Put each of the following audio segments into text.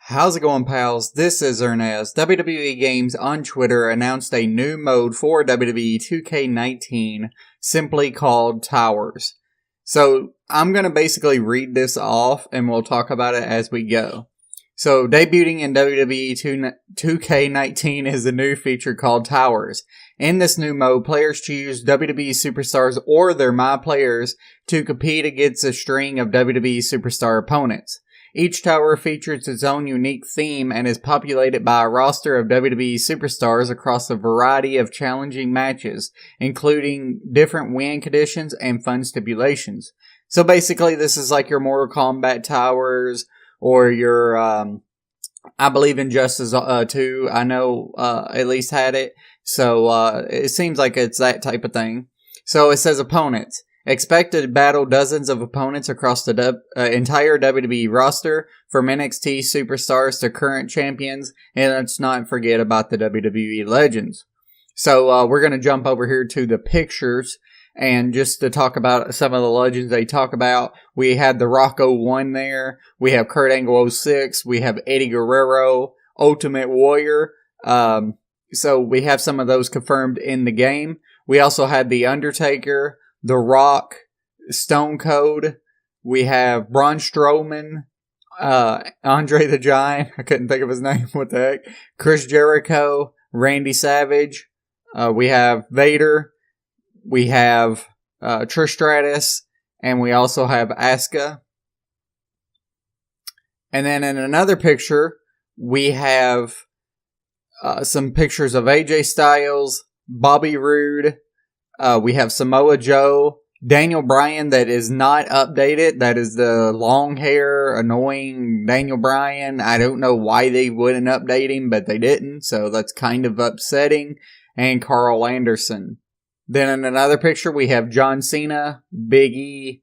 How's it going, pals? This is Ernez. WWE Games on Twitter announced a new mode for WWE 2K19 simply called Towers. So I'm going to basically read this off and we'll talk about it as we go. So debuting in WWE 2K19 is a new feature called Towers. In this new mode, players choose WWE superstars or their My Players to compete against a string of WWE superstar opponents. Each tower features its own unique theme and is populated by a roster of WWE superstars across a variety of challenging matches, including different win conditions and fun stipulations. So basically, this is like your Mortal Kombat towers, or your, I believe Injustice 2, I know, at least had it. So, it seems like it's that type of thing. So it says opponents. Expect to battle dozens of opponents across the entire WWE roster, from NXT superstars to current champions, and let's not forget about the WWE legends. So we're going to jump over here to the pictures, and just to talk about some of the legends they talk about, we had The Rock 01 there, we have Kurt Angle 06, we have Eddie Guerrero, Ultimate Warrior, so we have some of those confirmed in the game. We also had The Undertaker, The Rock, Stone Cold, we have Braun Strowman, Andre the Giant, I couldn't think of his name, what the heck, Chris Jericho, Randy Savage, we have Vader, we have Trish Stratus, and we also have Asuka. And then in another picture, we have some pictures of AJ Styles, Bobby Roode, we have Samoa Joe, Daniel Bryan that is not updated. That is the long hair, annoying Daniel Bryan. I don't know why they wouldn't update him, but they didn't. So that's kind of upsetting. And Carl Anderson. Then in another picture, we have John Cena, Big E,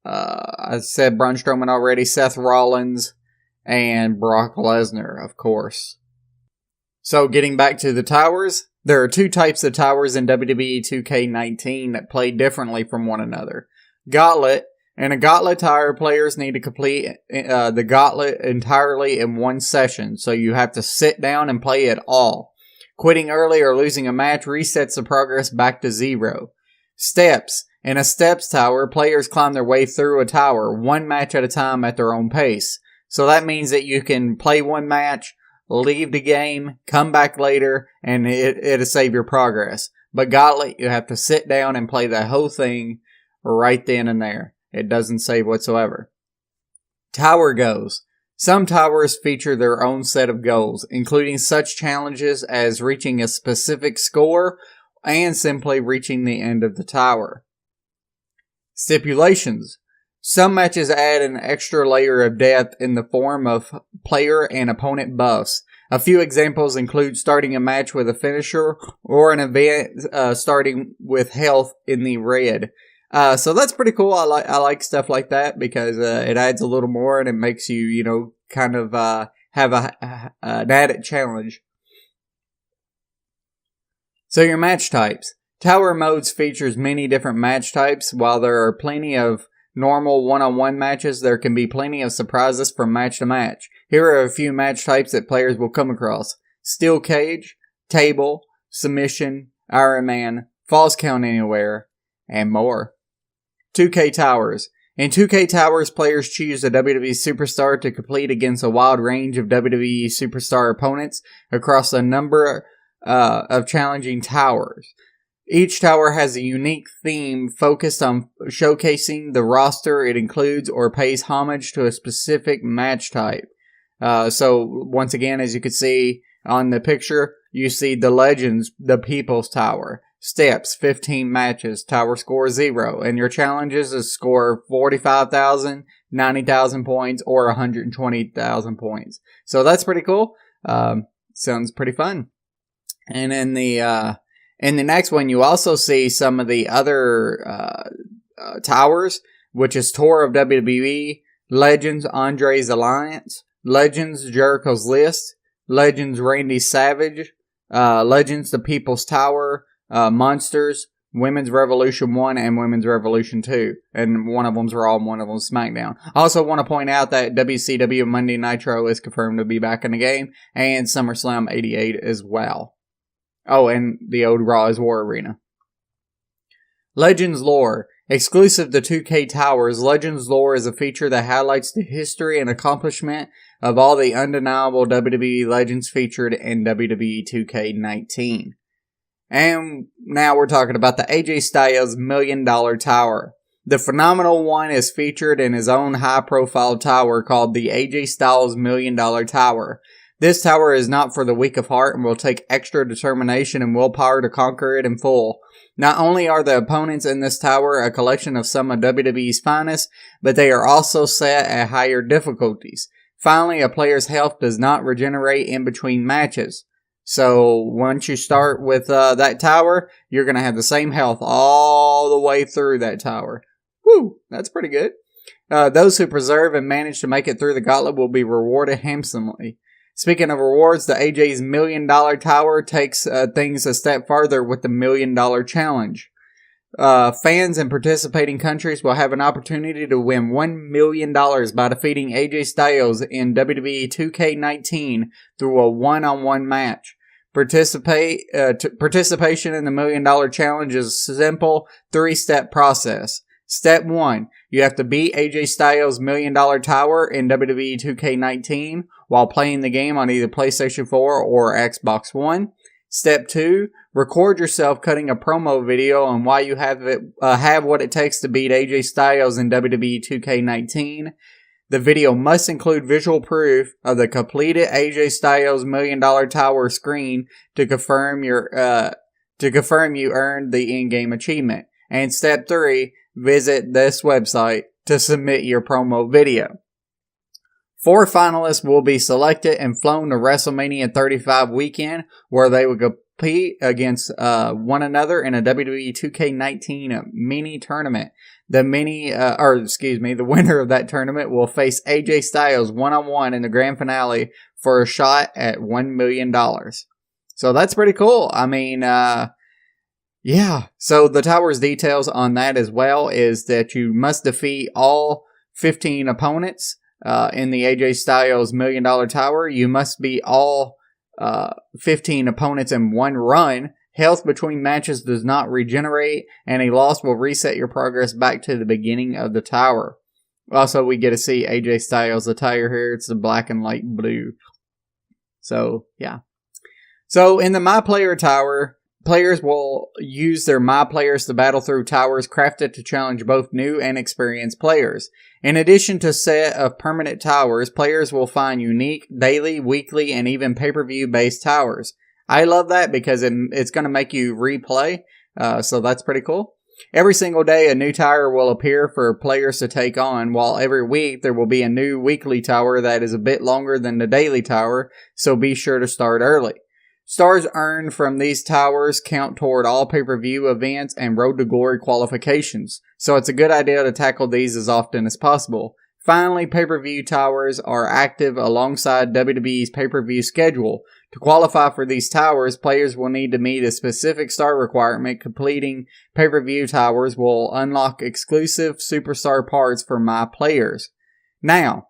I said Braun Strowman already, Seth Rollins, and Brock Lesnar, of course. So getting back to the towers. There are two types of towers in WWE 2K19 that play differently from one another. Gauntlet. In a Gauntlet tower, players need to complete the Gauntlet entirely in one session, so you have to sit down and play it all. Quitting early or losing a match resets the progress back to 0. Steps. In a Steps tower, players climb their way through a tower, one match at a time at their own pace. So that means that you can play one match, leave the game, come back later, and it'll save your progress. But Gauntlet, you have to sit down and play the whole thing right then and there. It doesn't save whatsoever. Tower goals. Some towers feature their own set of goals, including such challenges as reaching a specific score and simply reaching the end of the tower. Stipulations. Some matches add an extra layer of depth in the form of player and opponent buffs. A few examples include starting a match with a finisher or an event starting with health in the red. So that's pretty cool. I like stuff like that because it adds a little more and it makes you, kind of have an added challenge. So your match types. Tower modes features many different match types. While there are plenty of normal one-on-one matches, there can be plenty of surprises from match to match. Here are a few match types that players will come across. Steel cage, table, submission, Iron Man, falls count anywhere, and more. 2K Towers. In 2K Towers, players choose a WWE superstar to complete against a wide range of WWE superstar opponents across a number of challenging towers. Each tower has a unique theme focused on showcasing the roster it includes or pays homage to a specific match type. So once again, as you can see on the picture, you see the Legends, the People's Tower. Steps, 15 matches, tower score 0. And your challenges is score 45,000, 90,000 points, or 120,000 points. So that's pretty cool. Sounds pretty fun. And in the next one, you also see some of the other towers, which is Tour of WWE, Legends Andre's Alliance, Legends Jericho's List, Legends Randy Savage, Legends The People's Tower, Monsters, Women's Revolution 1 and Women's Revolution 2. And one of them's Raw and one of them's SmackDown. I also want to point out that WCW Monday Nitro is confirmed to be back in the game, and SummerSlam 88 as well. Oh, and the old Raw is War Arena. Legends Lore. Exclusive to 2K Towers, Legends Lore is a feature that highlights the history and accomplishment of all the undeniable WWE legends featured in WWE 2K19. And now we're talking about the AJ Styles $1 Million Tower. The phenomenal one is featured in his own high-profile tower called the AJ Styles $1 Million Tower. This tower is not for the weak of heart and will take extra determination and willpower to conquer it in full. Not only are the opponents in this tower a collection of some of WWE's finest, but they are also set at higher difficulties. Finally, a player's health does not regenerate in between matches. So once you start with that tower, you're going to have the same health all the way through that tower. Woo, that's pretty good. Those who preserve and manage to make it through the gauntlet will be rewarded handsomely. Speaking of rewards, the AJ's $1 Million Tower takes things a step further with the $1 Million Challenge. Fans in participating countries will have an opportunity to win $1 million by defeating AJ Styles in WWE 2K19 through a one-on-one match. Participation in the $1 Million Challenge is a simple 3-step process. Step 1. You have to beat AJ Styles' $1 Million Tower in WWE 2K19 while playing the game on either PlayStation 4 or Xbox One. Step 2. Record yourself cutting a promo video on why you have what it takes to beat AJ Styles in WWE 2K19. The video must include visual proof of the completed AJ Styles $1 Million Tower screen to confirm you earned the in-game achievement. And step 3. Visit this website to submit your promo video. 4 finalists will be selected and flown to WrestleMania 35 weekend, where they will compete against one another in a WWE 2K19 mini tournament. The winner of that tournament will face AJ Styles one-on-one in the grand finale for a shot at $1 million. So that's pretty cool. I mean, yeah. So the tower's details on that as well is that you must defeat all 15 opponents in the AJ Styles $1 Million Tower. You must beat all 15 opponents in one run. Health between matches does not regenerate, and a loss will reset your progress back to the beginning of the tower. Also, we get to see AJ Styles' attire here. It's the black and light blue. So, yeah. So, in the My Player Tower, players will use their My Players to battle through towers crafted to challenge both new and experienced players. In addition to a set of permanent towers, players will find unique, daily, weekly, and even pay-per-view based towers. I love that because it's going to make you replay, so that's pretty cool. Every single day, a new tower will appear for players to take on, while every week there will be a new weekly tower that is a bit longer than the daily tower, so be sure to start early. Stars earned from these towers count toward all pay-per-view events and Road to Glory qualifications, so it's a good idea to tackle these as often as possible. Finally, pay-per-view towers are active alongside WWE's pay-per-view schedule. To qualify for these towers, players will need to meet a specific star requirement. Completing pay-per-view towers will unlock exclusive superstar parts for My Players. Now,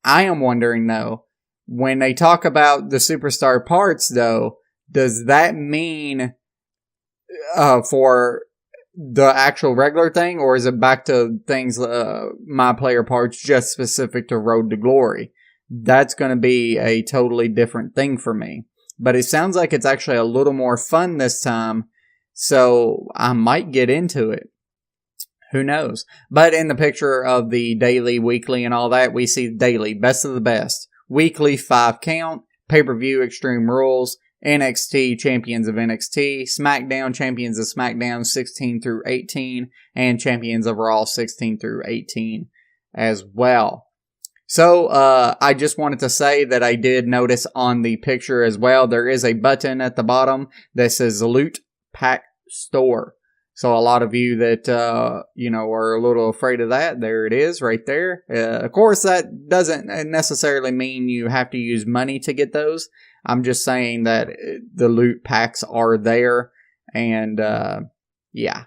I am wondering though, when they talk about the superstar parts though, does that mean for the actual regular thing, or is it back to things My Player parts just specific to Road to Glory? That's going to be a totally different thing for me. But it sounds like it's actually a little more fun this time, so I might get into it. Who knows? But in the picture of the daily, weekly, and all that, we see daily, best of the best. Weekly, 5 count. Pay-per-view, Extreme Rules. NXT, Champions of NXT. SmackDown, Champions of SmackDown, 16 through 18. And Champions of Raw, 16 through 18 as well. So, I just wanted to say that I did notice on the picture as well, there is a button at the bottom that says Loot Pack Store. So a lot of you that, are a little afraid of that, there it is right there. Of course, that doesn't necessarily mean you have to use money to get those. I'm just saying that the loot packs are there. And, yeah.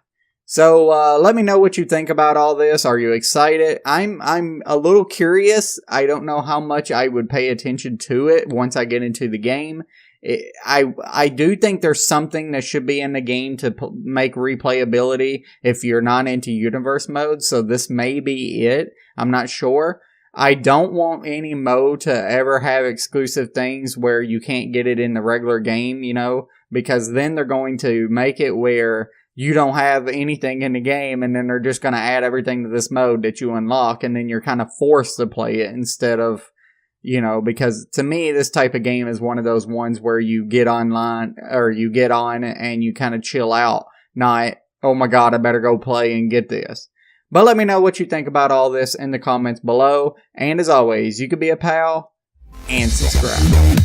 So let me know what you think about all this. Are you excited? I'm a little curious. I don't know how much I would pay attention to it once I get into the game. I do think there's something that should be in the game to make replayability if you're not into universe mode. So this may be it. I'm not sure. I don't want any mode to ever have exclusive things where you can't get it in the regular game, you know, because then they're going to make it where you don't have anything in the game, and then they're just going to add everything to this mode that you unlock, and then you're kind of forced to play it instead of, you know, because to me, this type of game is one of those ones where you get online, or you get on and you kind of chill out, not, oh my god, I better go play and get this. But let me know what you think about all this in the comments below, and as always, you could be a pal, and subscribe.